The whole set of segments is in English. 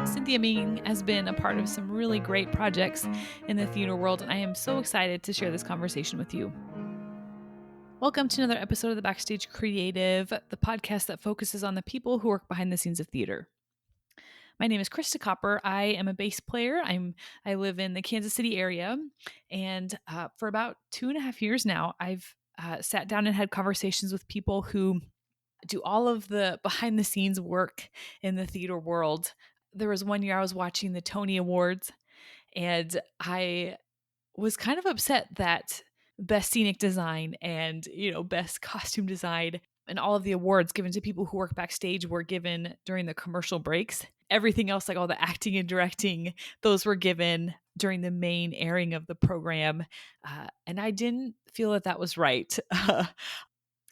Cynthia Meng has been a part of some really great projects in the theater world, and I am so excited to share this conversation with you. Welcome to another episode of the Backstage Creative, the podcast that focuses on the people who work behind the scenes of theater. My name is Krista Copper. I am a bass player. I live in the Kansas City area, and for about 2.5 years now, I've sat down and had conversations with people who do all of the behind the scenes work in the theater world. There was one year I was watching the Tony Awards, and I was kind of upset that best scenic design and, best costume design and all of the awards given to people who work backstage were given during the commercial breaks. Everything else, like all the acting and directing, those were given during the main airing of the program. And I didn't feel that that was right.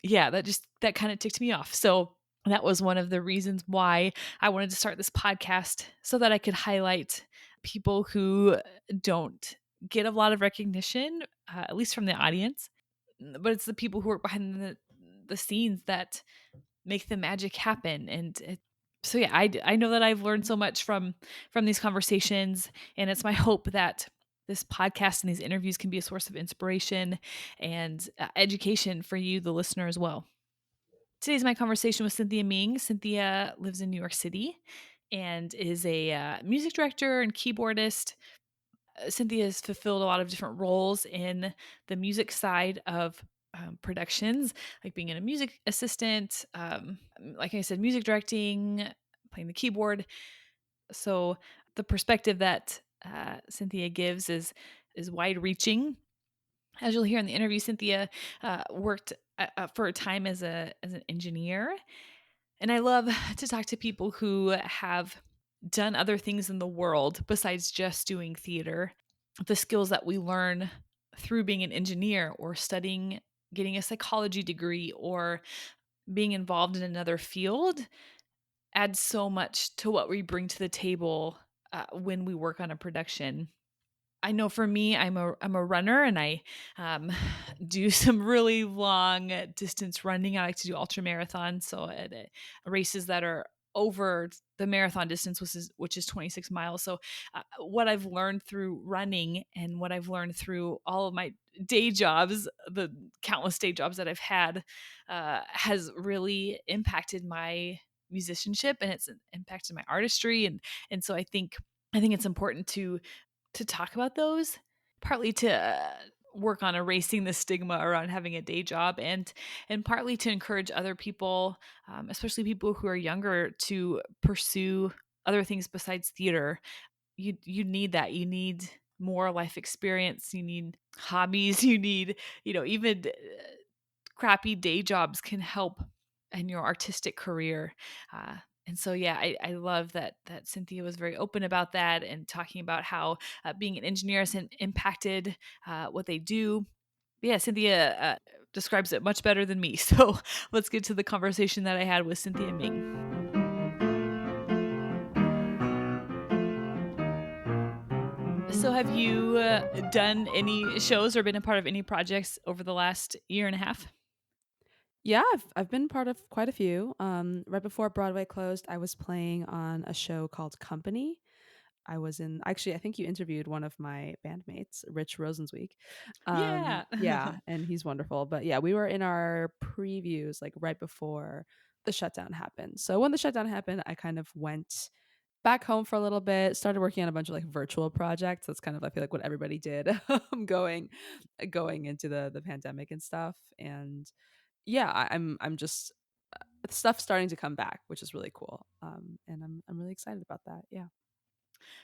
Yeah, that kind of ticked me off. So that was one of the reasons why I wanted to start this podcast, so that I could highlight people who don't get a lot of recognition, at least from the audience. But it's the people who work behind the scenes that make the magic happen. So yeah, I know that I've learned so much from these conversations, and it's my hope that this podcast and these interviews can be a source of inspiration and education for you, the listener, as well. Today's my conversation with Cynthia Meng. Cynthia lives in New York City and is a music director and keyboardist. Cynthia has fulfilled a lot of different roles in the music side of productions, like being a music assistant, like I said, music directing, playing the keyboard. So the perspective that Cynthia gives is wide reaching. As you'll hear in the interview, Cynthia worked for a time as an engineer, and I love to talk to people who have done other things in the world besides just doing theater. The skills that we learn through being an engineer or studying, getting a psychology degree, or being involved in another field adds so much to what we bring to the table when we work on a production. I know for me, I'm a runner, and I do some really long distance running. I like to do ultra marathons, so at races that are over the marathon distance, which is 26 miles. So what I've learned through running and what I've learned through all of my day jobs, the countless day jobs that I've had, has really impacted my musicianship, and it's impacted my artistry, and so I think it's important to talk about those, partly to work on erasing the stigma around having a day job, and partly to encourage other people, especially people who are younger, to pursue other things besides theater. You need that. You need more life experience. You need hobbies. You need, even crappy day jobs can help in your artistic career. And so, yeah, I love that Cynthia was very open about that and talking about how being an engineer has impacted what they do. But yeah, Cynthia describes it much better than me. So let's get to the conversation that I had with Cynthia Ming. So, have you done any shows or been a part of any projects over the last year and a half? Yeah, I've been part of quite a few. Right before Broadway closed, I was playing on a show called Company. I was in actually, I think you interviewed one of my bandmates, Rich Rosenzweig. Yeah. Yeah, and he's wonderful. But yeah, we were in our previews like right before the shutdown happened. So when the shutdown happened, I kind of went back home for a little bit, started working on a bunch of like virtual projects. That's kind of I feel like what everybody did going going into the pandemic and stuff. And yeah, I'm just stuff starting to come back, which is really cool. And I'm really excited about that. Yeah,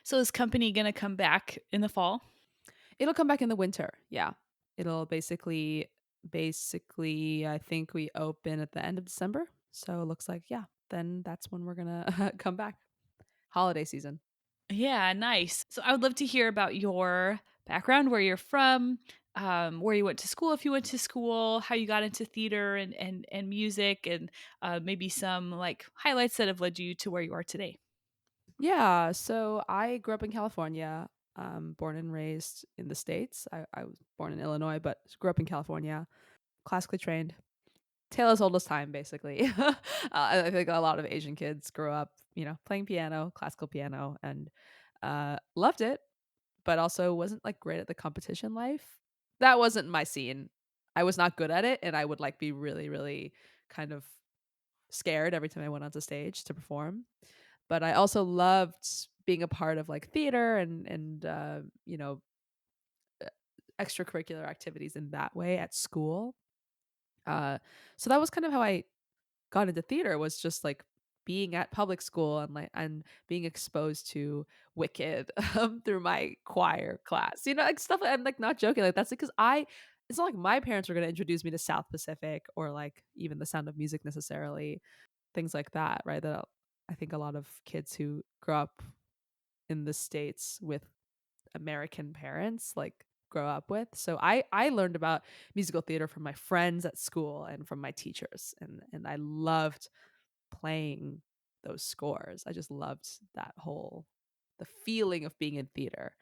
So, is Company going to come back in the fall? it'll come back in the winter. Yeah, it'll basically I think we open at the end of December. So it looks like yeah, then that's when we're gonna come back. Holiday season. Yeah, nice. So I would love to hear about your background, where you're from, where you went to school, if you went to school, how you got into theater and music, and maybe some like highlights that have led you to where you are today. Yeah, so I grew up in California, born and raised in the States. I was born in Illinois, but grew up in California, classically trained. tale as old as time, basically. I think a lot of Asian kids grow up, playing piano, classical piano, and loved it, but also wasn't like great at the competition life. That wasn't my scene. I was not good at it, and I would like be really, really kind of scared every time I went onto stage to perform. But I also loved being a part of like theater and extracurricular activities in that way at school. Uh, so that was kind of how I got into theater, was just like being at public school and being exposed to Wicked through my choir class. Like stuff. I'm like not joking. Like that's because I. It's not like my parents were going to introduce me to South Pacific or like even The Sound of Music necessarily, things like that, right? That I think a lot of kids who grow up in the States with American parents like grow up with. So I learned about musical theater from my friends at school and from my teachers, and I loved playing those scores. I just loved that whole the feeling of being in theater.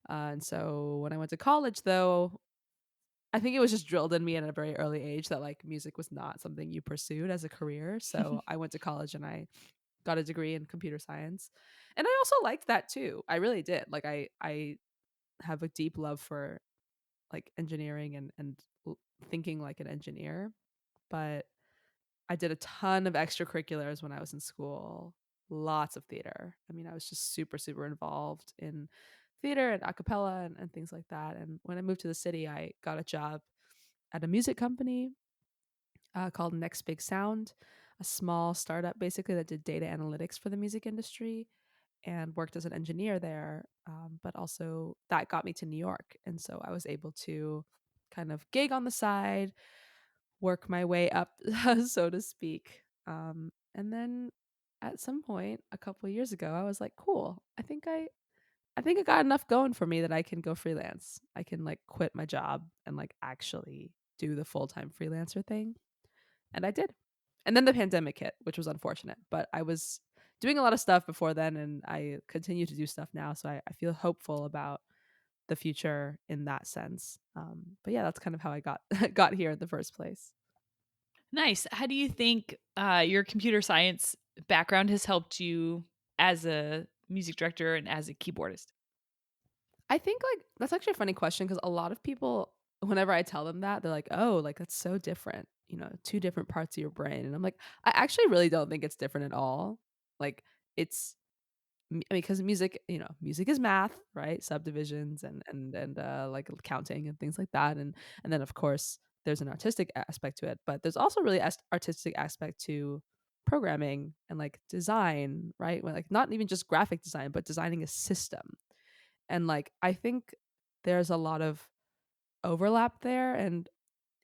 And so when I went to college, though, I think it was just drilled in me at a very early age that like music was not something you pursued as a career. So I went to college and I got a degree in computer science. And I also liked that too. I really did. Like I have a deep love for like engineering and thinking like an engineer, but I did a ton of extracurriculars when I was in school. Lots of theater. I mean, I was just super, super involved in theater and a cappella and things like that. And when I moved to the city, I got a job at a music company called Next Big Sound, a small startup basically that did data analytics for the music industry, and worked as an engineer there. But also that got me to New York. And so I was able to kind of gig on the side, work my way up, so to speak. And then at some point a couple of years ago, I was like, cool, I think I got enough going for me that I can go freelance. I can like quit my job and like actually do the full-time freelancer thing. And I did. And then the pandemic hit, which was unfortunate. But I was doing a lot of stuff before then, and I continue to do stuff now. So I feel hopeful about the future in that sense. But yeah, that's kind of how I got got here in the first place. Nice. How do you think your computer science background has helped you as a music director and as a keyboardist? I think like that's actually a funny question because a lot of people, whenever I tell them that, they're like, "Oh, like that's so different." Two different parts of your brain, and I'm like, I actually really don't think it's different at all. Like it's because music is math, right? Subdivisions and like counting and things like that, and then of course there's an artistic aspect to it, but there's also really artistic aspect to programming and like design, right? Like not even just graphic design, but designing a system. And like I think there's a lot of overlap there, and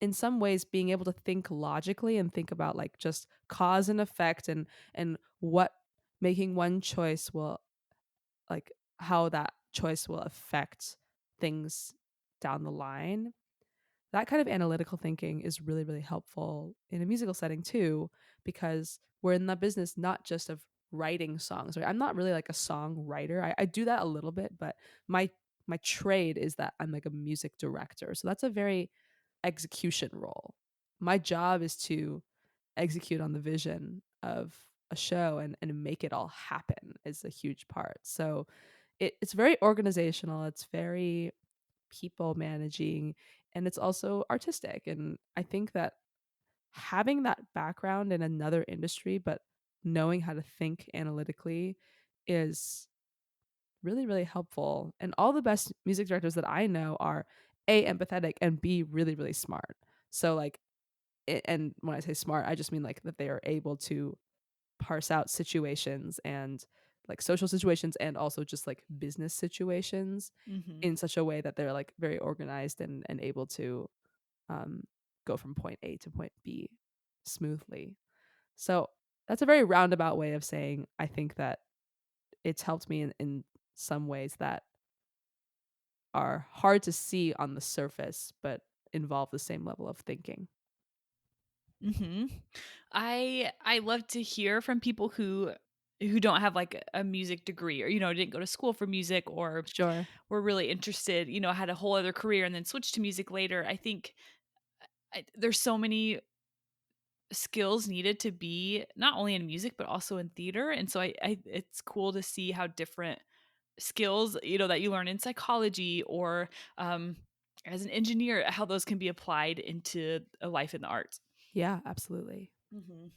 in some ways being able to think logically and think about like just cause and effect and what making one choice will like how that choice will affect things down the line. That kind of analytical thinking is really, really helpful in a musical setting too, because we're in the business not just of writing songs, right? I'm not really like a songwriter. I do that a little bit, but my my trade is that I'm like a music director. So that's a very execution role. My job is to execute on the vision of a show and make it all happen is a huge part. So it's very organizational, it's very people managing, and it's also artistic. And I think that having that background in another industry, but knowing how to think analytically is really, really helpful. And all the best music directors that I know are A, empathetic, and B, really, really smart. So, like, and when I say smart, I just mean like that they are able to parse out situations and like social situations and also just like business situations Mhm. in such a way that they're like very organized and able to um, go from point A to point B smoothly. So that's a very roundabout way of saying I think that it's helped me in some ways that are hard to see on the surface, but involve the same level of thinking. Mhm. I love to hear from people who don't have like a music degree or didn't go to school for music or Sure. were really interested, had a whole other career and then switched to music later. I think there's so many skills needed to be not only in music but also in theater. And so I it's cool to see how different skills, that you learn in psychology or as an engineer, how those can be applied into a life in the arts. Yeah, absolutely. Mm-hmm.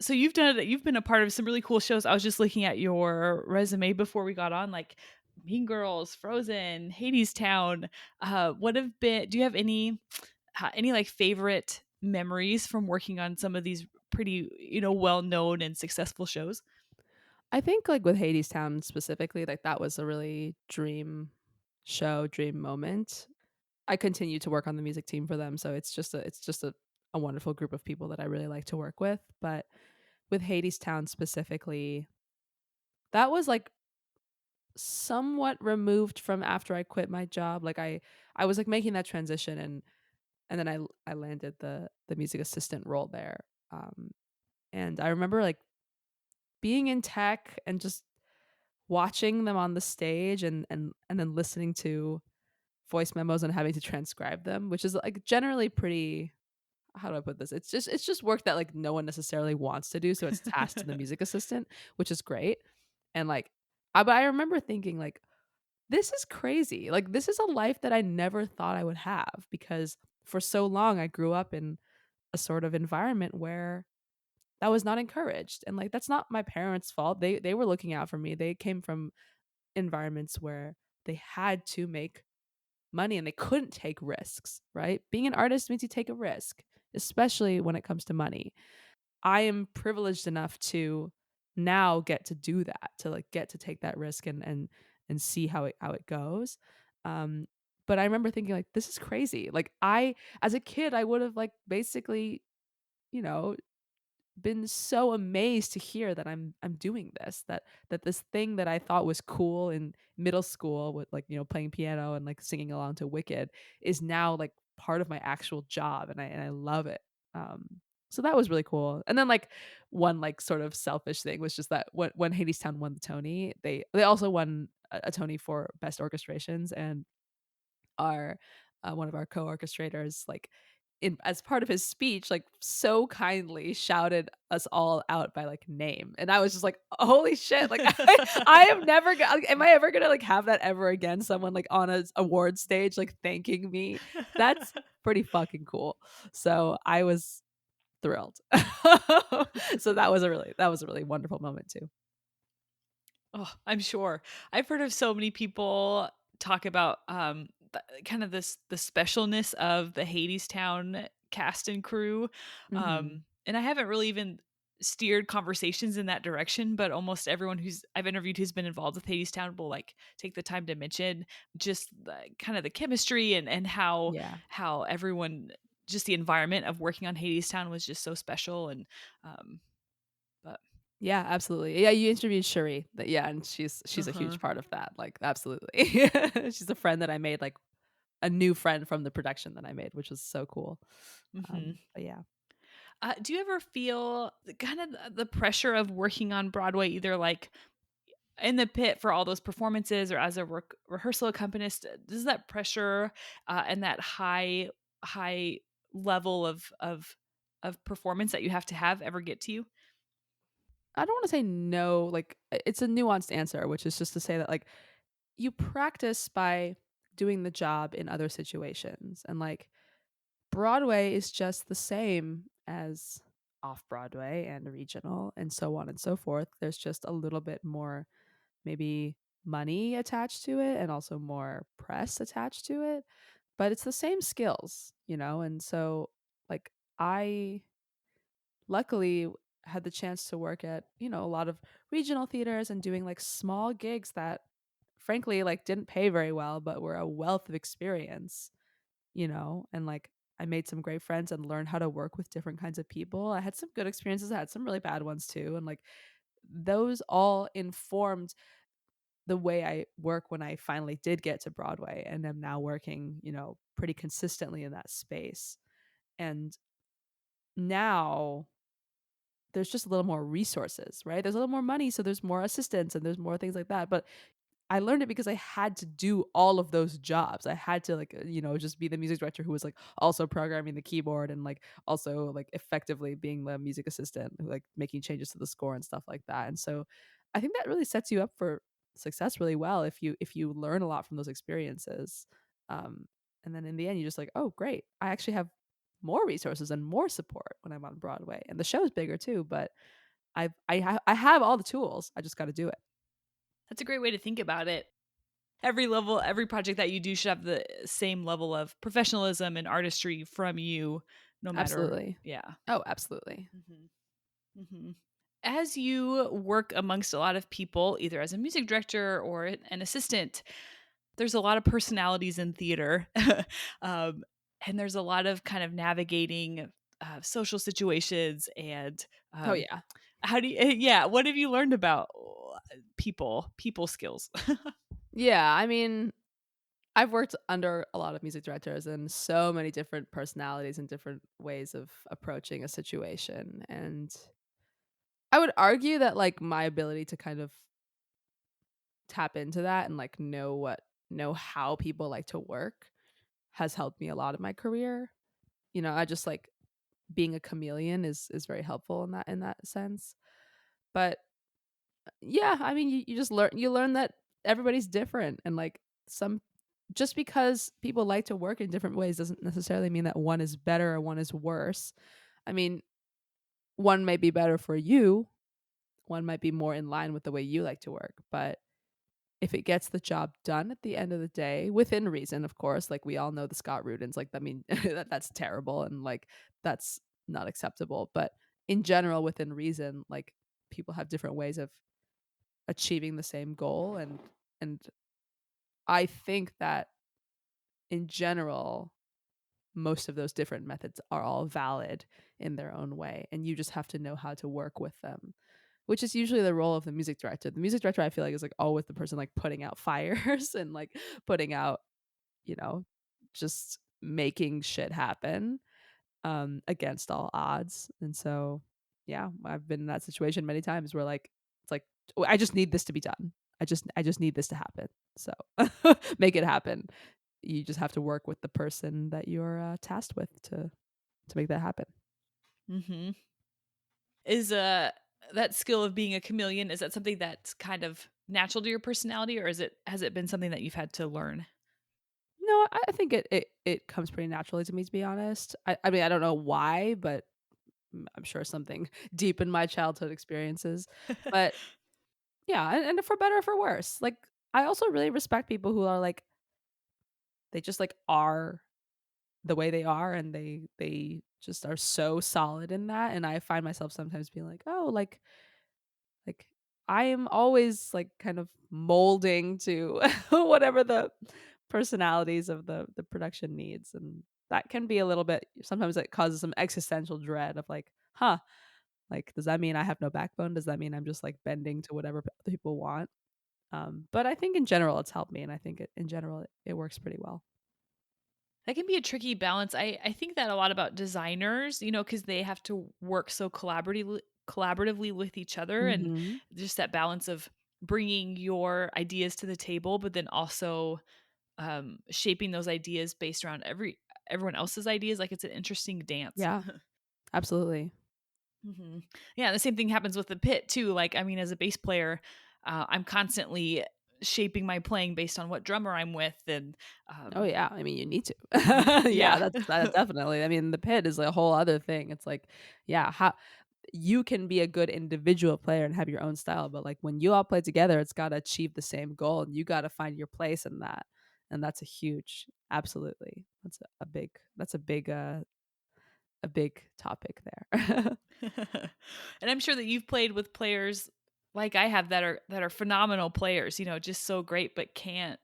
So you've been a part of some really cool shows. I was just looking at your resume before we got on, like Mean Girls, Frozen, Hadestown. What have been? Do you have any like favorite memories from working on some of these pretty well known and successful shows? I think like with Hadestown specifically, like that was a really dream show, dream moment. I continue to work on the music team for them, so it's just a wonderful group of people that I really like to work with. But with Hadestown specifically, that was like somewhat removed from after I quit my job. Like I was like making that transition, and then I landed the music assistant role there. And I remember like being in tech and just watching them on the stage, and then listening to voice memos and having to transcribe them, which is like generally pretty, how do I put this? It's just work that like no one necessarily wants to do, so it's tasked to the music assistant, which is great. And like but I remember thinking like, this is crazy. Like this is a life that I never thought I would have, because for so long I grew up in a sort of environment where that was not encouraged. And like that's not my parents' fault. They were looking out for me. They came from environments where they had to make money and they couldn't take risks, right? Being an artist means you take a risk, especially when it comes to money. I am privileged enough to now get to do that, to like get to take that risk and see how it goes. Um but I remember thinking like, this is crazy. Like I, as a kid, I would have like basically, you know, been so amazed to hear that I'm doing this, that this thing that I thought was cool in middle school with like, playing piano and like singing along to Wicked is now like part of my actual job, and I love it. So that was really cool. And then like one like sort of selfish thing was just that when Hadestown won the Tony, they also won a Tony for best orchestrations, and our one of our co-orchestrators, like, as part of his speech, like so kindly shouted us all out by like name, and I was just like, holy shit, like I am never gonna, like, am I ever gonna like have that ever again, someone like on a award stage like thanking me? That's pretty fucking cool. So I was thrilled. So that was a really wonderful moment too. Oh, I'm sure. I've heard of so many people talk about kind of the specialness of the Hadestown cast and crew. Hmm. And I haven't really even steered conversations in that direction, but almost everyone who's I've interviewed who's been involved with Hadestown will like take the time to mention just kind of the chemistry and Yeah. how everyone, just the environment of working on Hadestown was just so special. And um but Yeah, absolutely. Yeah, you interviewed Cherie. Yeah, and she's a uh-huh. huge part of that. Like, absolutely. She's a friend that I made, like a new friend from the production that I made, which was so cool. Mhm. But yeah. Do you ever feel kind of the pressure of working on Broadway, either like in the pit for all those performances or as a rehearsal accompanist? Does that pressure and that high level of performance that you have ever get to you? I don't want to say no, like it's a nuanced answer, which is just to say that like you practice by doing the job in other situations. And like Broadway is just the same as off Broadway and regional and so on and so forth. There's just a little bit more, maybe, money attached to it, and also more press attached to it, but it's the same skills, and so like I luckily had the chance to work at, a lot of regional theaters and doing like small gigs that frankly like didn't pay very well but were a wealth of experience, and like I made some great friends and learned how to work with different kinds of people. I had some good experiences, I had some really bad ones too, and like those all informed the way I work when I finally did get to Broadway and am now working, pretty consistently in that space. And now there's just a little more resources, right? There's a little more money, so there's more assistants and there's more things like that. But I learned it because I had to do all of those jobs. I had to like, just be the music director who was like also programming the keyboard and like also like effectively being the music assistant, like making changes to the score and stuff like that. And so I think that really sets you up for success really well if you learn a lot from those experiences. Um, and then in the end, you're just like, oh, great. I actually have more resources and more support when I'm on Broadway. And the show's bigger too, but I have all the tools. I just got to do it. That's a great way to think about it. Every level, every project that you do should have the same level of professionalism and artistry from you, no matter. Absolutely. Yeah. Oh, absolutely. Mm-hmm. As you work amongst a lot of people, either as a music director or an assistant, there's a lot of personalities in theater. um, and there's a lot of kind of navigating social situations and Oh yeah. how do you, yeah, what have you learned about people skills? Yeah, I mean, I've worked under a lot of music directors and so many different personalities and different ways of approaching a situation. And I would argue that like my ability to kind of tap into that and like know how people like to work has helped me a lot in my career. I just like being a chameleon is very helpful in that sense. But yeah, I mean, you just learn that everybody's different, and like some just because people like to work in different ways doesn't necessarily mean that one is better or one is worse. I mean, one may be better for you, one might be more in line with the way you like to work, but if it gets the job done at the end of the day, within reason, of course, like we all know the Scott Rudins, like I mean that's terrible and like that's not acceptable. But in general, within reason, like people have different ways of achieving the same goal, and I think that in general most of those different methods are all valid in their own way, and you just have to know how to work with them, which is usually the role of the music director. The music director I feel like is like always the person like putting out fires and like putting out, you know just making shit happen against all odds. And so yeah, I've been in that situation many times where like it's like, "Oh, I just need this to be done. I just need this to happen, so make it happen." You just have to work with the person that you're tasked with to make that happen. Mm-hmm. Is that skill of being a chameleon, is that something that's kind of natural to your personality, or has it been something that you've had to learn? No, I think it comes pretty naturally to me, to be honest. I mean, I don't know why, but I'm sure something deep in my childhood experiences. But yeah, and for better or for worse. Like I also really respect people who are like they just like are the way they are, and they just are so solid in that. And I find myself sometimes being like, "Oh, like I am always like kind of molding to whatever the personalities of the production needs." And that can be a little bit, sometimes it causes some existential dread of like, huh, like does that mean I have no backbone? Does that mean I'm just like bending to whatever other people want? But I think in general it's helped me, and I think in general it works pretty well. That can be a tricky balance. I think that a lot about designers, because they have to work so collaboratively with each other, and Hmm. just that balance of bringing your ideas to the table, but then also shaping those ideas based around everyone else's ideas. Like it's an interesting dance. Yeah, absolutely. Yeah, the same thing happens with the pit too. Like, I mean, as a bass player, I'm constantly shaping my playing based on what drummer I'm with, and Oh yeah, I mean you need to. Yeah, yeah. that definitely. I mean the pit is like a whole other thing. It's like, yeah, how you can be a good individual player and have your own style, but like when you all play together, it's got to achieve the same goal, and you got to find your place in that. And that's a huge, absolutely. That's a big topic there. And I'm sure that you've played with players like I have that are phenomenal players, just so great, but can't.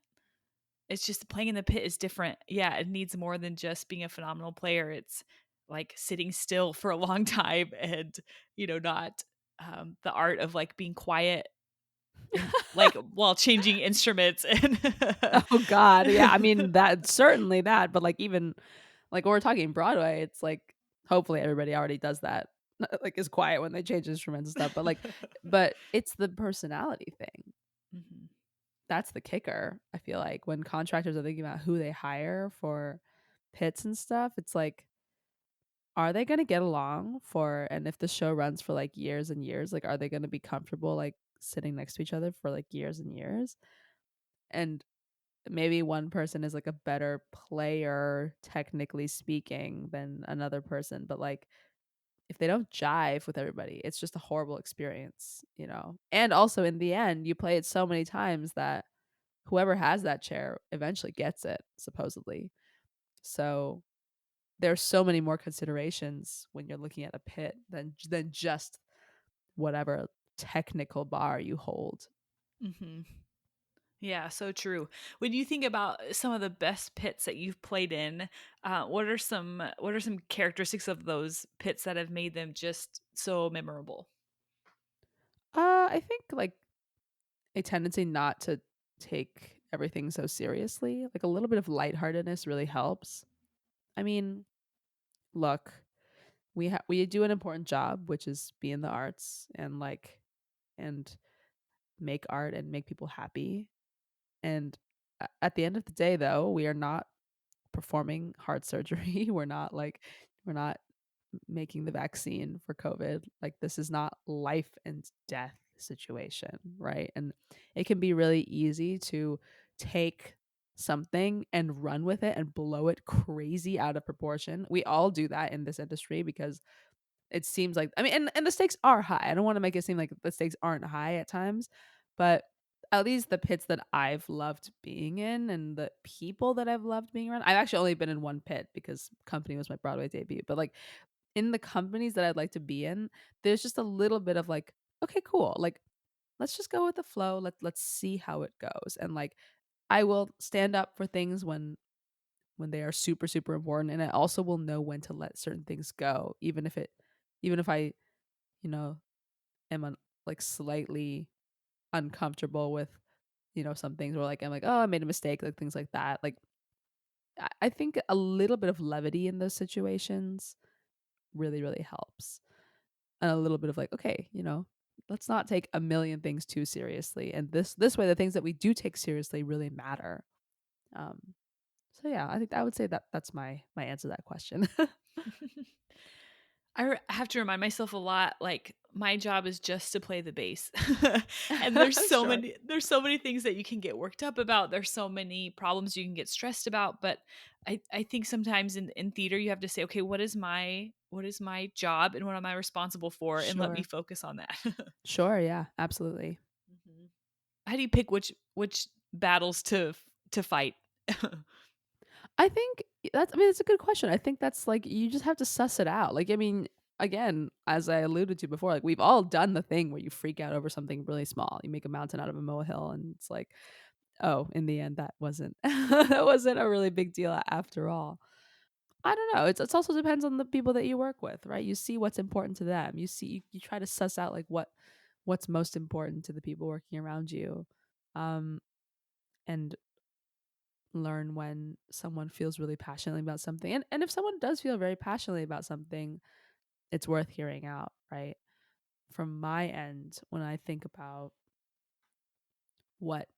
It's just playing in the pit is different. Yeah, it needs more than just being a phenomenal player. It's like sitting still for a long time and, not the art of like being quiet and like while changing instruments and Oh god, yeah. I mean that certainly that, but like even like when we're talking Broadway, it's like hopefully everybody already does that. Like is quiet when they change instruments and stuff, but like but it's the personality thing. Mhm. that's the kicker. I feel like when contractors are thinking about who they hire for pits and stuff, it's like, are they going to get along for, and if the show runs for like years and years, like, are they going to be comfortable like sitting next to each other for like years and years? And maybe one person is like a better player, technically speaking, than another person, but like, if they don't jive with everybody, it's just a horrible experience, you know? And also, in the end, you play it so many times that whoever has that chair eventually gets it, supposedly. So there's so many more considerations when you're looking at a pit than just whatever technical bar you hold. Mm-hmm. Yeah, so true. When you think about some of the best pits that you've played in, what are some characteristics of those pits that have made them just so memorable? I think like a tendency not to take everything so seriously. Like a little bit of lightheartedness really helps. I mean, look, we do an important job, which is be in the arts and like and make art and make people happy. And at the end of the day, though, we are not performing heart surgery. We're not making the vaccine for COVID. Like, this is not life and death situation, right? And it can be really easy to take something and run with it and blow it crazy out of proportion. We all do that in this industry because it seems like, I mean, and the stakes are high. I don't want to make it seem like the stakes aren't high at times, but at least the pits that I've loved being in and the people that I've loved being around. I've actually only been in one pit because Company was my Broadway debut. But like, in the companies that I'd like to be in, there's just a little bit of like, okay, cool. Like, let's just go with the flow. Let's see how it goes. And like, I will stand up for things when they are super super important, and I also will know when to let certain things go, even if I, you know, am like slightly uncomfortable with, some things where like I'm like, oh, I made a mistake, like things like that. Like, I think a little bit of levity in those situations really really helps, and a little bit of like, okay, let's not take a million things too seriously, and this way the things that we do take seriously really matter. um so yeah, I think I would say that that's my answer to that question. Have to remind myself a lot, like, my job is just to play the bass. And there's so Sure. many there's so many things that you can get worked up about. There's so many problems you can get stressed about, but I think sometimes in theater you have to say, "Okay, what is my job and what am I responsible for?" And let me Sure. focus on that. Sure, yeah, absolutely. Mhm. How do you pick which battles to fight? I think I mean, it's a good question. I think that's like, you just have to suss it out. Like, I mean, again, as I alluded to before, like, we've all done the thing where you freak out over something really small. You make a mountain out of a molehill, and it's like, oh, in the end, that wasn't that wasn't a really big deal after all. I don't know. It's also depends on the people that you work with, right? You see what's important to them. You try to suss out like what's most important to the people working around you. Um, and learn when someone feels really passionately about something. And if someone does feel very passionately about something, it's worth hearing out, right? From my end, when I think about what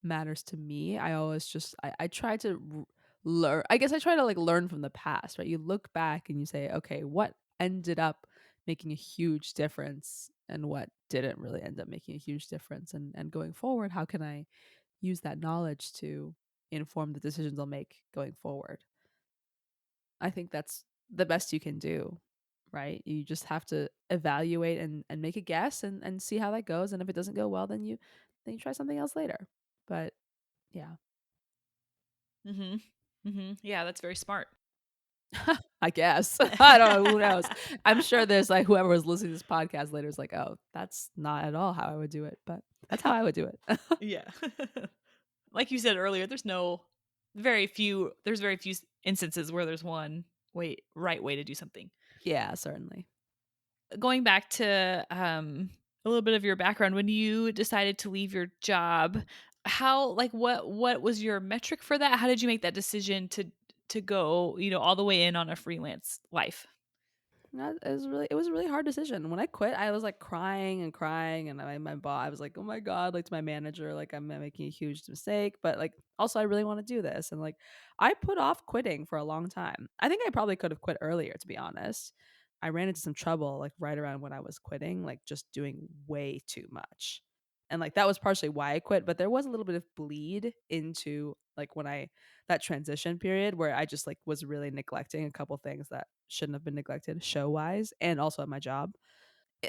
matters to me, I always just I try to learn. I guess I try to like learn from the past, right? You look back and you say, okay, what ended up making a huge difference and what didn't really end up making a huge difference, and going forward, how can I use that knowledge to inform the decisions I'll make going forward? I think that's the best you can do, right? You just have to evaluate and make a guess, and see how that goes. And if it doesn't go well, then you try something else later. But yeah, Mhm. Mhm. Yeah, that's very smart. I guess. I don't know. Who knows? I'm sure there's like whoever was listening to this podcast later is like, oh, that's not at all how I would do it. But that's how I would do it. Yeah. Like you said earlier, there's very few instances where there's one right way to do something. Yeah, certainly. Going back to a little bit of your background, when you decided to leave your job, what was your metric for that? How did you make that decision to go, all the way in on a freelance life? It was a really hard decision. When I quit, I was like crying and crying, and my boss, I was like, oh my god, like to my manager, like I'm making a huge mistake, but like also I really want to do this, and like I put off quitting for a long time. I think I probably could have quit earlier, to be honest. I ran into some trouble like right around when I was quitting, like just doing way too much, and like that was partially why I quit. But there was a little bit of bleed into like when I that transition period where I just like was really neglecting a couple things that shouldn't have been neglected show wise and also at my job.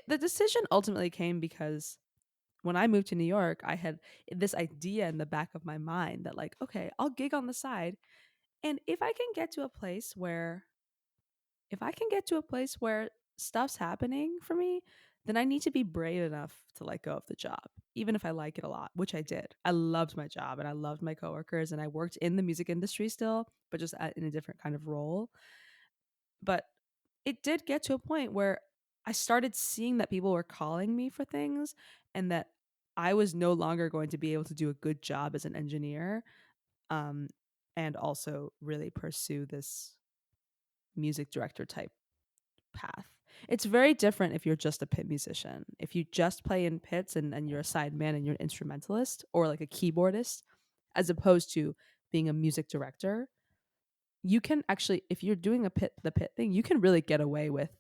The decision ultimately came because when I moved to New York, I had this idea in the back of my mind that like, okay, I'll gig on the side, and if I can get to a place where stuff's happening for me, then I need to be brave enough to let go of the job, even if I like it a lot, which I did. I loved my job and I loved my coworkers, and I worked in the music industry still, but just in a different kind of role. But it did get to a point where I started seeing that people were calling me for things, and that I was no longer going to be able to do a good job as an engineer, um, and also really pursue this music director type path. It's very different if you're just a pit musician. If you just play in pits and you're a sideman and you're an instrumentalist or like a keyboardist, as opposed to being a music director, you can actually, if you're doing the pit thing, you can really get away with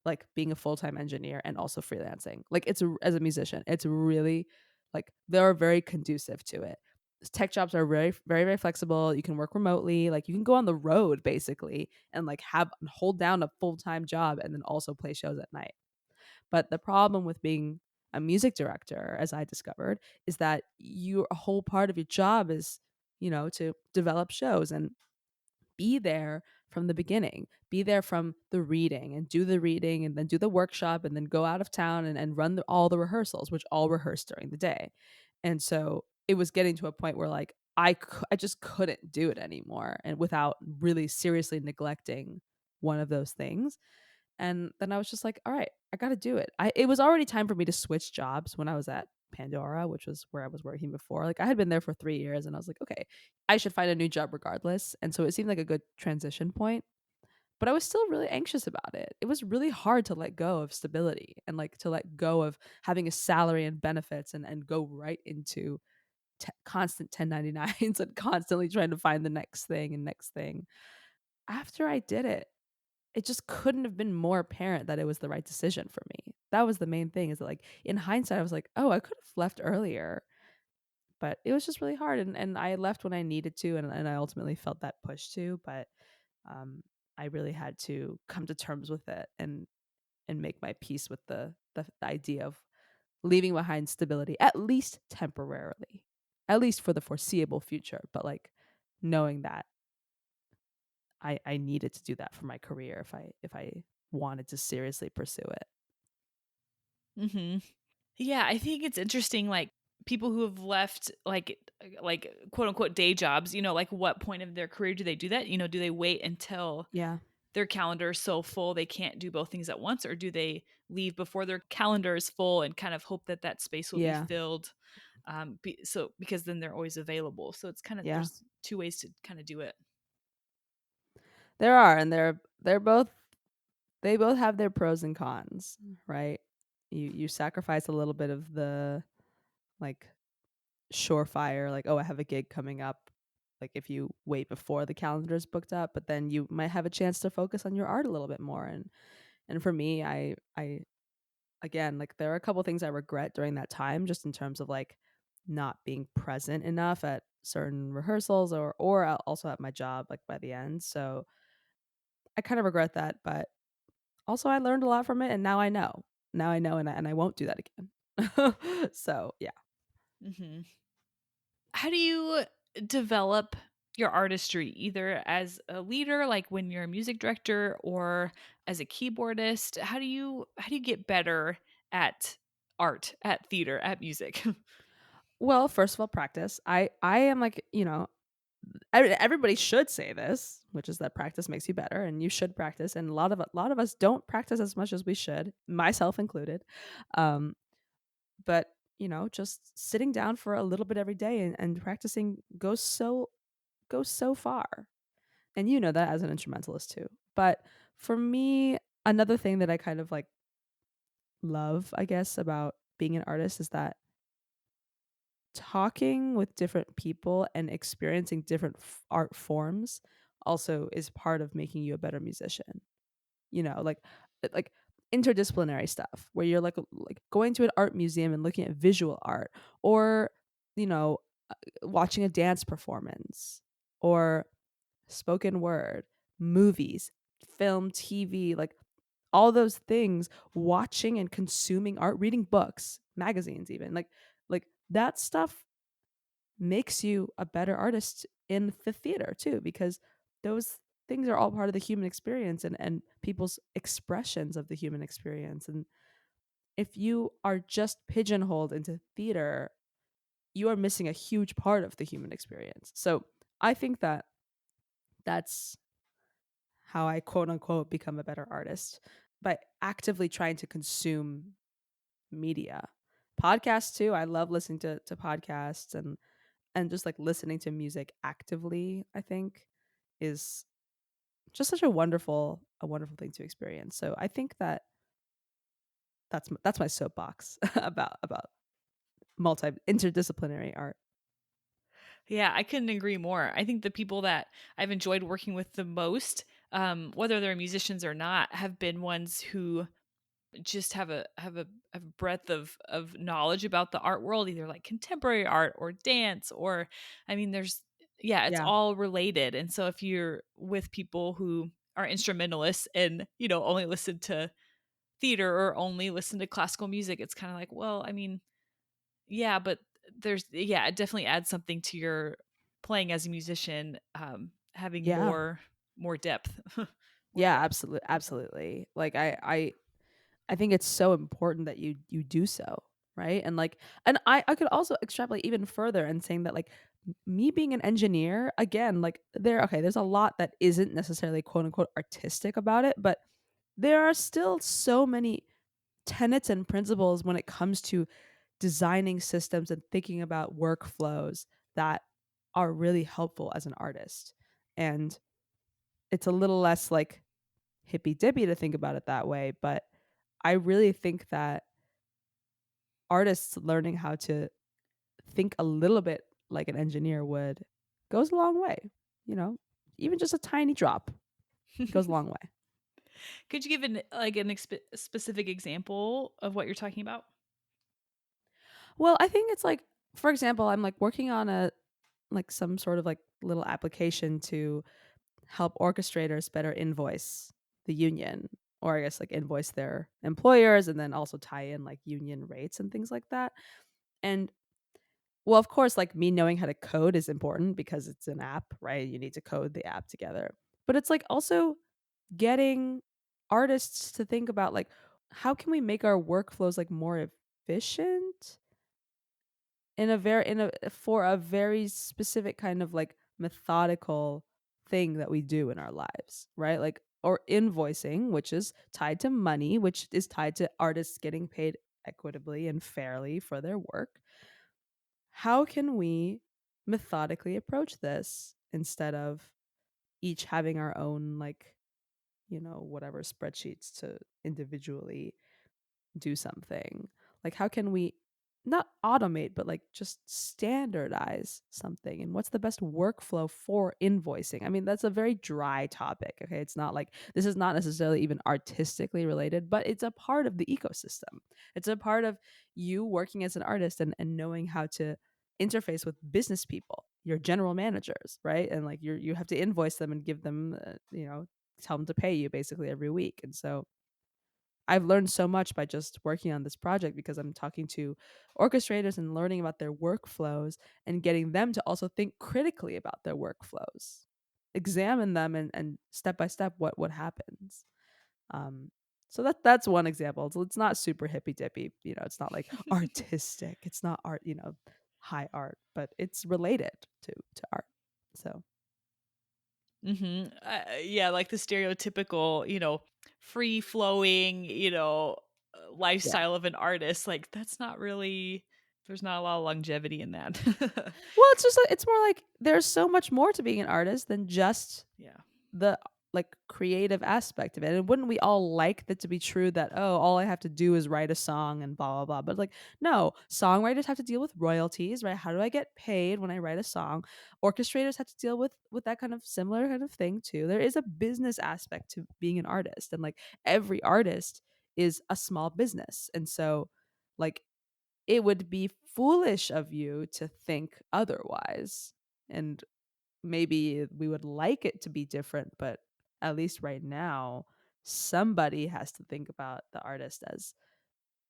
like being a full-time engineer and also freelancing. Like as a musician, it's really like they're very conducive to it. Tech jobs are very very very flexible. You can work remotely, like you can go on the road basically and like have hold down a full-time job and then also play shows at night. But the problem with being a music director, as I discovered, is that you a whole part of your job is, to develop shows and be there from the beginning, be there from the reading and do the reading and then do the workshop and then go out of town and run all the rehearsals, which all rehearse during the day. And so it was getting to a point where like I just couldn't do it anymore and without really seriously neglecting one of those things. And then I was just like, all right, I got to do it. It was already time for me to switch jobs when I was at Pandora, which was where I was working before. Like I had been there for 3 years and I was like, okay, I should find a new job regardless. And so it seemed like a good transition point. But I was still really anxious about it. It was really hard to let go of stability and like to let go of having a salary and benefits and go right into constant 1099s and constantly trying to find the next thing and next thing. After I did it, it just couldn't have been more apparent that it was the right decision for me. That was the main thing, is that like in hindsight I was like, oh, I could have left earlier, but it was just really hard, and I left when I needed to, and I ultimately felt that push to, but um I really had to come to terms with it and make my peace with the idea of leaving behind stability, at least temporarily, at least for the foreseeable future, but like knowing that I needed to do that for my career if I wanted to seriously pursue it. Mhm. Yeah, I think it's interesting, like, people who have left, like, quote, unquote, "day jobs," like, what point of their career do they do that? Do they wait until Yeah. their calendar is so full they can't do both things at once, or do they leave before their calendar is full and kind of hope that that space will be Yeah. filled, because then they're always available. So it's kinda Yeah. there's 2 ways to kinda do it. There are, and they both have their pros and cons, right? You sacrifice a little bit of the like surefire, like, oh, I have a gig coming up, like if you wait before the calendar is booked up, but then you might have a chance to focus on your art a little bit more. And for me, I again, like there are a couple things I regret during that time, just in terms of like not being present enough at certain rehearsals or also at my job like by the end. So I kind of regret that, but also I learned a lot from it, and now I know. Now I know, and I won't do that again. So, yeah. Mhm. How do you develop your artistry, either as a leader, like when you're a music director, or as a keyboardist? How do you get better at art, at theater, at music? Well, first of all, practice. I am like, everybody should say this, which is that practice makes you better, and you should practice. And a lot of us don't practice as much as we should, myself included. Um, but just sitting down for a little bit every day and practicing goes so far. And you know that as an instrumentalist too. But for me, another thing that I kind of like love, I guess, about being an artist is that talking with different people and experiencing different art forms also is part of making you a better musician. You know, like interdisciplinary stuff where you're like going to an art museum and looking at visual art, or you know, watching a dance performance, or spoken word, movies, film, TV, like all those things, watching and consuming art, reading books, magazines, even like that stuff makes you a better artist in the theater too, because those things are all part of the human experience, and people's expressions of the human experience. And if you are just pigeonholed into theater, you are missing a huge part of the human experience. So I think that that's how I quote unquote become a better artist, by actively trying to consume media. Podcasts too. I love listening to podcasts, and just like listening to music actively, I think is just such a wonderful thing to experience. So I think that that's my soapbox about multi interdisciplinary art. Yeah, I couldn't agree more. I think the people that I've enjoyed working with the most, whether they're musicians or not, have been ones who just have a breadth of knowledge about the art world, either like contemporary art or dance, or I mean, there's yeah, it's Yeah. all related. And so if you're with people who are instrumentalists and only listen to theater or only listen to classical music, it's kind of like, well, I mean, yeah, but it definitely adds something to your playing as a musician, having Yeah. more depth. More Yeah, depth. absolutely, absolutely. Like I think it's so important that you do so, right? And like, and I could also extrapolate even further and saying that like me being an engineer, again, like there's a lot that isn't necessarily quote unquote artistic about it, but there are still so many tenets and principles when it comes to designing systems and thinking about workflows that are really helpful as an artist. And it's a little less like hippy dippy to think about it that way, but I really think that artists learning how to think a little bit like an engineer would goes a long way. You know, even just a tiny drop goes a long way. Could you give specific example of what you're talking about? Well, I think it's like, for example, I'm like working on a like some sort of like little application to help orchestrators better invoice the union, or I guess like invoice their employers, and then also tie in like union rates and things like that. And well, of course, like me knowing how to code is important because it's an app, right? You need to code the app together. But it's like also getting artists to think about like, how can we make our workflows like more efficient in a very in a for a very specific kind of like methodical thing that we do in our lives, right? Like, or invoicing, which is tied to money, which is tied to artists getting paid equitably and fairly for their work. How can we methodically approach this instead of each having our own like, whatever spreadsheets to individually do something? Like, how can we not automate, but like just standardize something? And what's the best workflow for invoicing? I mean, that's a very dry topic. Okay. It's not like this is not necessarily even artistically related, but it's a part of the ecosystem. It's a part of you working as an artist, and knowing how to interface with business people, your general managers, right? And like you have to invoice them and give them, tell them to pay you basically every week. And so I've learned so much by just working on this project, because I'm talking to orchestrators and learning about their workflows and getting them to also think critically about their workflows, examine them, and step by step what happens. Um, so that's one example. So it's not super hippy dippy, it's not like artistic. It's not art, high art, but it's related to art. So Yeah, like the stereotypical, free flowing, yeah. lifestyle of an artist. Like that's not really. There's not a lot of longevity in that. Well, it's just like, it's more like there's so much more to being an artist than just Yeah. the like creative aspect of it. And wouldn't we all like that to be true, that, oh, all I have to do is write a song and blah blah blah. But like, no, songwriters have to deal with royalties, right? How do I get paid when I write a song? Orchestrators have to deal with that kind of similar kind of thing too. There is a business aspect to being an artist, and like every artist is a small business. And so like it would be foolish of you to think otherwise. And maybe we would like it to be different, but at least right now, somebody has to think about the artist as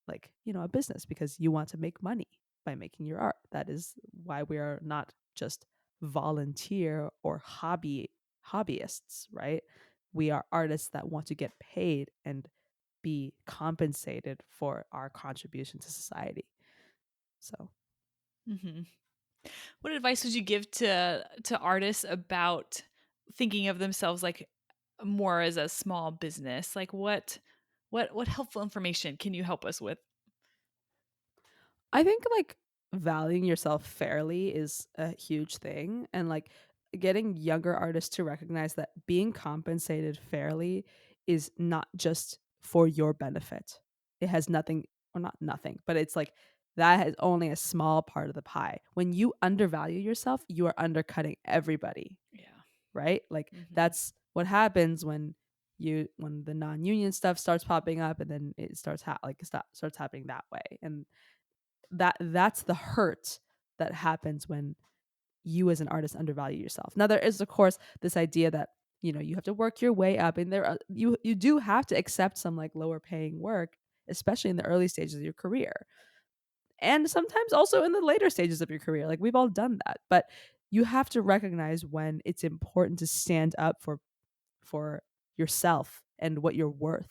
like, a business, because you want to make money by making your art. That is why we are not just volunteer or hobbyists, right? We are artists that want to get paid and be compensated for our contribution to society. So Mm-hmm. What advice would you give to artists about thinking of themselves like more as a small business? Like what helpful information can you help us with? I think like valuing yourself fairly is a huge thing, and like getting younger artists to recognize that being compensated fairly is not just for your benefit. It has nothing, or not nothing, but it's like that is only a small part of the pie. When you undervalue yourself, you are undercutting everybody, Yeah. right? Like Mm-hmm. that's what happens when the non-union stuff starts popping up, and then it starts happening that way. And that's the hurt that happens when you as an artist undervalue yourself. Now there is of course this idea that you have to work your way up, and you do have to accept some like lower paying work, especially in the early stages of your career, and sometimes also in the later stages of your career. Like we've all done that, but you have to recognize when it's important to stand up for yourself and what you're worth,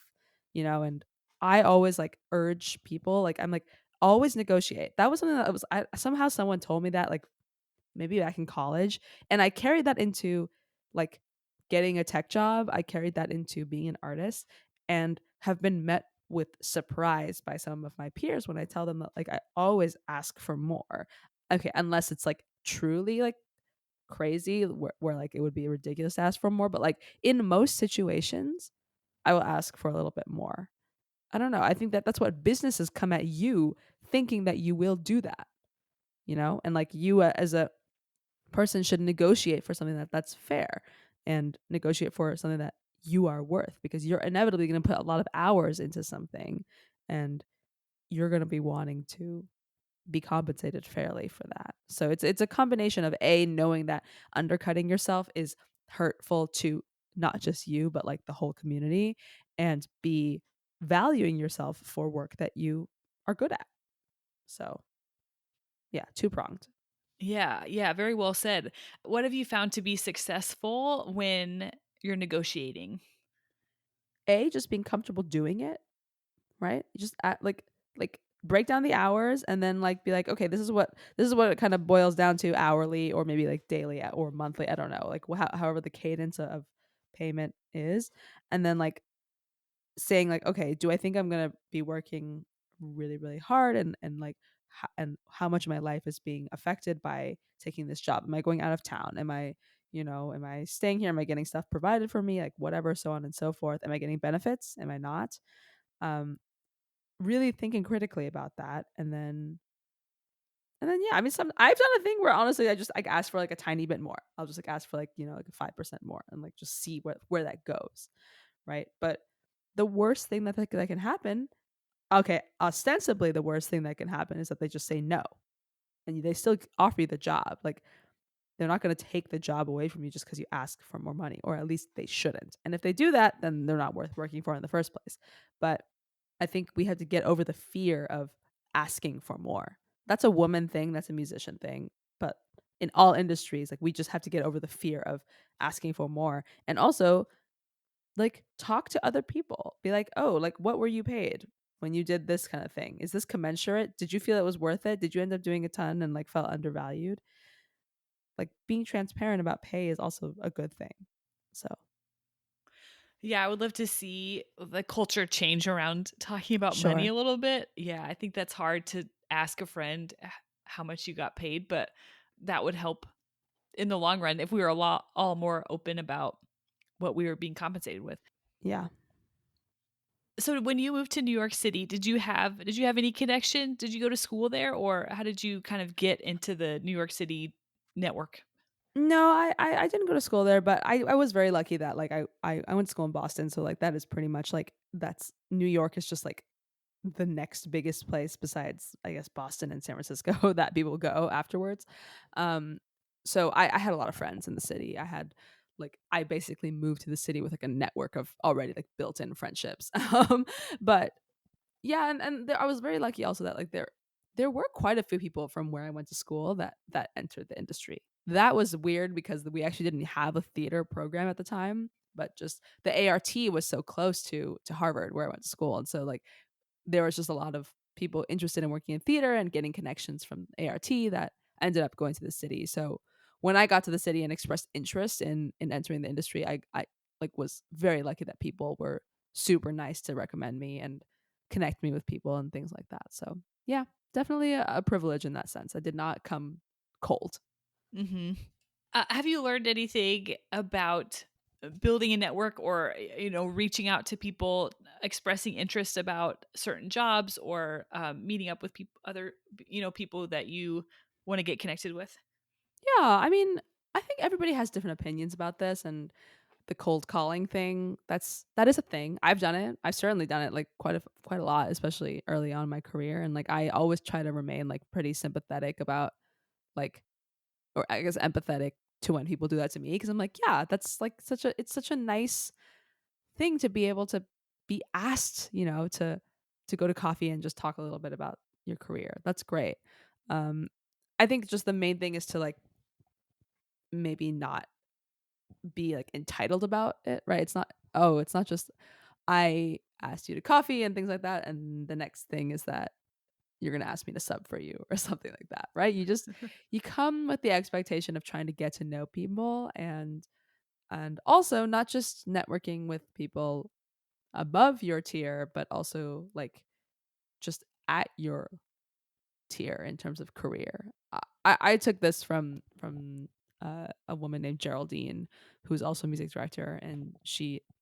and I always like urge people, like I'm like, always negotiate. That was something that somehow someone told me that, like maybe back in college, and I carried that into like getting a tech job. I carried that into being an artist, and have been met with surprise by some of my peers when I tell them that like I always ask for more. Okay, unless it's like truly like crazy, where like it would be ridiculous to ask for more, but like in most situations I will ask for a little bit more. I don't know, I think that that's what businesses come at you thinking, that you will do that, and like you as a person should negotiate for something that's fair, and negotiate for something that you are worth, because you're inevitably going to put a lot of hours into something, and you're going to be wanting to be compensated fairly for that. So it's a combination of a knowing that undercutting yourself is hurtful to not just you but like the whole community, and b valuing yourself for work that you are good at. So yeah, two pronged. Yeah, yeah, very well said. What have you found to be successful when you're negotiating? A, just being comfortable doing it, right? Just like break down the hours, and then like be like, okay, this is what it kind of boils down to hourly, or maybe like daily or monthly. I don't know, like however the cadence of payment is, and then like saying like, okay, do I think I'm gonna be working really really hard, and like and how much of my life is being affected by taking this job? Am I going out of town? Am I staying here? Am I getting stuff provided for me? Like whatever, so on and so forth. Am I getting benefits? Am I not? Um, really thinking critically about that, and then yeah, I mean, some I've done a thing where honestly I just like ask for like a tiny bit more. I'll just like ask for like like a 5% more, and like just see where that goes, right? But the worst thing that can happen, okay, ostensibly the worst thing that can happen is that they just say no, and they still offer you the job. Like they're not going to take the job away from you just because you ask for more money, or at least they shouldn't. And if they do that, then they're not worth working for in the first place. But I think we have to get over the fear of asking for more. That's a woman thing, that's a musician thing. But in all industries, like we just have to get over the fear of asking for more. And also, like talk to other people. Be like, "Oh, like what were you paid when you did this kind of thing? Is this commensurate? Did you feel it was worth it? Did you end up doing a ton and like felt undervalued?" Like being transparent about pay is also a good thing. So, Yeah, I would love to see the culture change around talking about money sure. a little bit. Yeah, I think that's hard to ask a friend how much you got paid, but that would help in the long run if we were all more open about what we were being compensated with. Yeah. So when you moved to New York City, did you have any connection? Did you go to school there, or how did you kind of get into the New York City network? No, I didn't go to school there, but I was very lucky that like I went to school in Boston, so like that is pretty much like that's New York is just like the next biggest place besides I guess Boston and San Francisco that people go afterwards. Um, so I had a lot of friends in the city. I basically moved to the city with like a network of already like built-in friendships. But yeah, and I was very lucky also that like there were quite a few people from where I went to school that entered the industry. That was weird because we actually didn't have a theater program at the time, but just the ART was so close to Harvard where I went to school, and so like there was just a lot of people interested in working in theater and getting connections from ART that ended up going to the city. So when I got to the city and expressed interest in entering the industry, I like was very lucky that people were super nice to recommend me and connect me with people and things like that. So yeah, definitely a privilege in that sense. I did not come cold. Mm-hmm. Have you learned anything about building a network, or reaching out to people, expressing interest about certain jobs, or meeting up with other people that you want to get connected with? Yeah, I mean, I think everybody has different opinions about this, and the cold calling thing, that is a thing. I've done it. I've certainly done it like quite a lot, especially early on in my career. And like I always try to remain like pretty sympathetic about like, or I guess empathetic to when people do that to me, because I'm like, yeah, that's like it's such a nice thing to be able to be asked, to go to coffee and just talk a little bit about your career. That's great. Um, I think just the main thing is to like maybe not be like entitled about it, right? It's not just I asked you to coffee and things like that, and the next thing is that you're gonna ask me to sub for you or something like that, right? You come with the expectation of trying to get to know people, and also not just networking with people above your tier, but also like just at your tier in terms of career. I took this from a woman named Geraldine, who's also a music director, and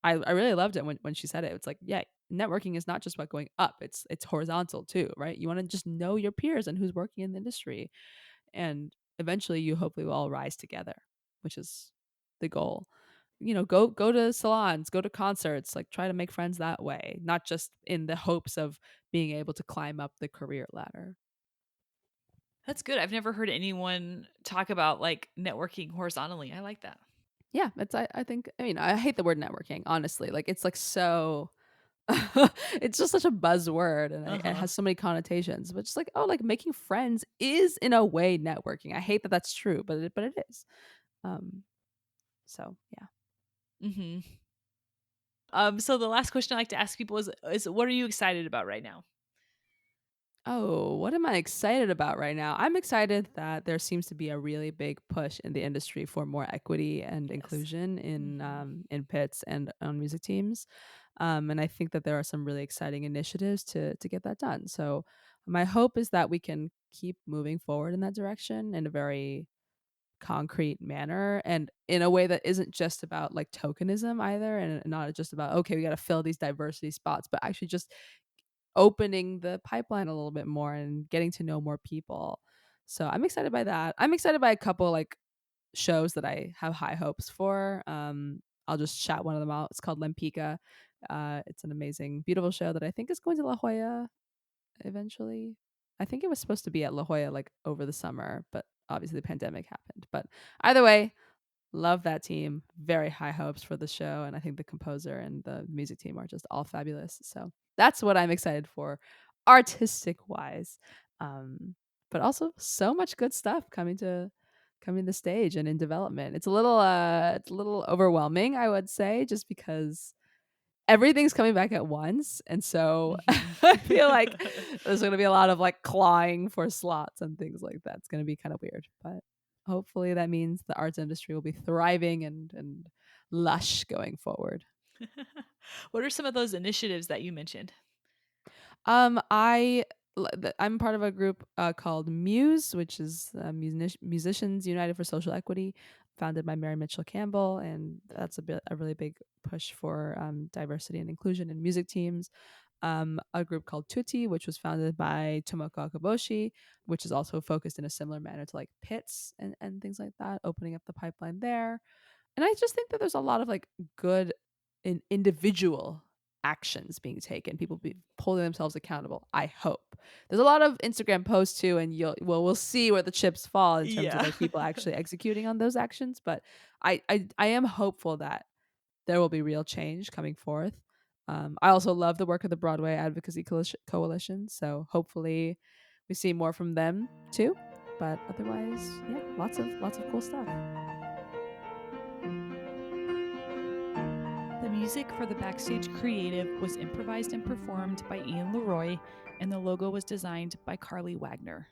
I really loved it when she said it. It's like, yeah, networking is not just about going up; it's horizontal too, right? You want to just know your peers and who's working in the industry, and eventually you hopefully will all rise together, which is the goal. Go to salons, go to concerts, like try to make friends that way, not just in the hopes of being able to climb up the career ladder. That's good. I've never heard anyone talk about like networking horizontally. I like that. Yeah, I think I mean I hate the word networking, honestly. Like it's like so it's just such a buzzword, and it Uh-huh. has so many connotations. But just like, oh, like making friends is in a way networking. I hate that that's true, but it is. Um so yeah. Mm-hmm. So the last question I like to ask people is what are you excited about right now? Oh, what am I excited about right now? I'm excited that there seems to be a really big push in the industry for more equity and Yes. inclusion Mm-hmm. in pits and on music teams, and I think that there are some really exciting initiatives to get that done. So my hope is that we can keep moving forward in that direction in a very concrete manner and in a way that isn't just about like tokenism either, and not just about okay, we got to fill these diversity spots, but actually just opening the pipeline a little bit more and getting to know more people. So I'm excited by that. I'm excited by a couple like shows that I have high hopes for. I'll just shout one of them out. It's called Lempicka. It's an amazing, beautiful show that I think is going to La Jolla eventually. I think it was supposed to be at La Jolla like over the summer, but obviously the pandemic happened. But either way, love that team. Very high hopes for the show. And I think the composer and the music team are just all fabulous. So that's what I'm excited for, artistic wise. But also so much good stuff coming to stage and in development. It's a little overwhelming, I would say, just because everything's coming back at once. And so I feel like there's going to be a lot of like clawing for slots and things like that. It's going to be kind of weird, but hopefully that means the arts industry will be thriving and lush going forward. What are some of those initiatives that you mentioned? I I'm part of a group called Muse, which is Musicians United for Social Equity. founded by Mary Mitchell Campbell, and that's a really big push for diversity and inclusion in music teams. A group called Tutti, which was founded by Tomoko Akaboshi, which is also focused in a similar manner to like pits and things like that, opening up the pipeline there. And I just think that there's a lot of like good individual actions being taken, people be holding themselves accountable. I hope there's a lot of Instagram posts too, and we'll see where the chips fall in terms of like people actually executing on those actions. But I am hopeful that there will be real change coming forth. I also love the work of the Broadway Advocacy Coalition, so hopefully we see more from them too. But otherwise, yeah, lots of cool stuff. The music for the Backstage Creative was improvised and performed by Ian Leroy, and the logo was designed by Carly Wagner.